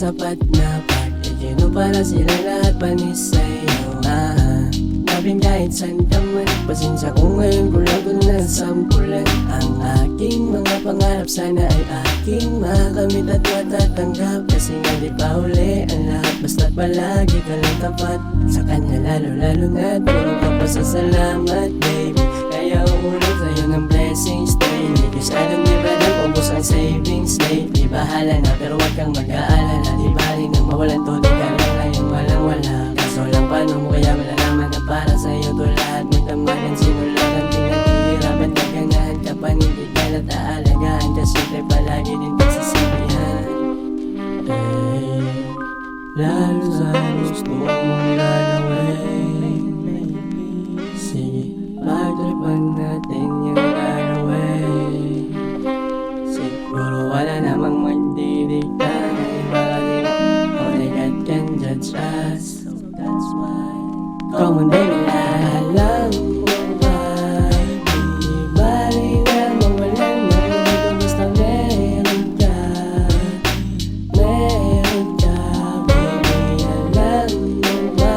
Sapat na pag-igino para sila lahat panis sa'yo. Nabing kahit saan ka man, pasensya kung ngayon ko lang kung nasampulan. Ang aking mga pangarap sana ay aking makamit at matatanggap. Kasi nga di pa uli ang lahat, basta't palagi ka lang tapat sa kanya, lalo na puro ka pa sa salamat, baby. Kaya uulit sa'yo ng blessings daily. Masyadong di ba nang ubos ang savings lately? Bahala na pero wag kang mag-aalala. Di bali nang mawalan to, di ka lang ngayon walang-wala. Kaso lang paano mo kaya malalaman na para sa'yo to lahat? Magdamagan sinulakan, pinaghihirapan ka ganahan ka panindigan at aalagaan ka. Siyempre palagi din pagsisilihan. Lalo sa gusto mong lalawin, sige, pagtripan natin yung lalawin. Siguro wala namang magdidikta na iba rin. Only God can judge us, so that's why come on baby, alam mo ba, di bali na mawalan na dito, basta meron ka, meron ka, baby. Alam mo ba,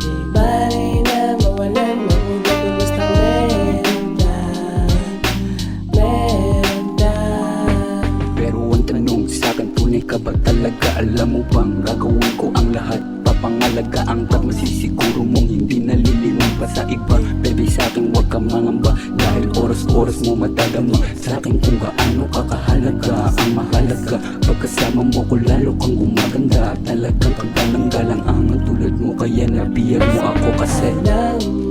di bali na mawalan na dito, basta meron ka, meron ka. Pero ang tanong sa'kin, tunay ka ba talaga? Alam mo bang gagawin ko ang lahat? Papangalagaan ka, masisiguro mong hindi naliliwan pa sa iba. Baby, sa'kin huwag ka mangamba, dahil oras-oras mo matadama sa'kin kung gaano ka kahalaga. Ang mahalaga, pagkasama mo ko lalo kang gumaganda. Talagang paggalang-galang ang tulad mo, kaya nabiyag mo ako kasi Alam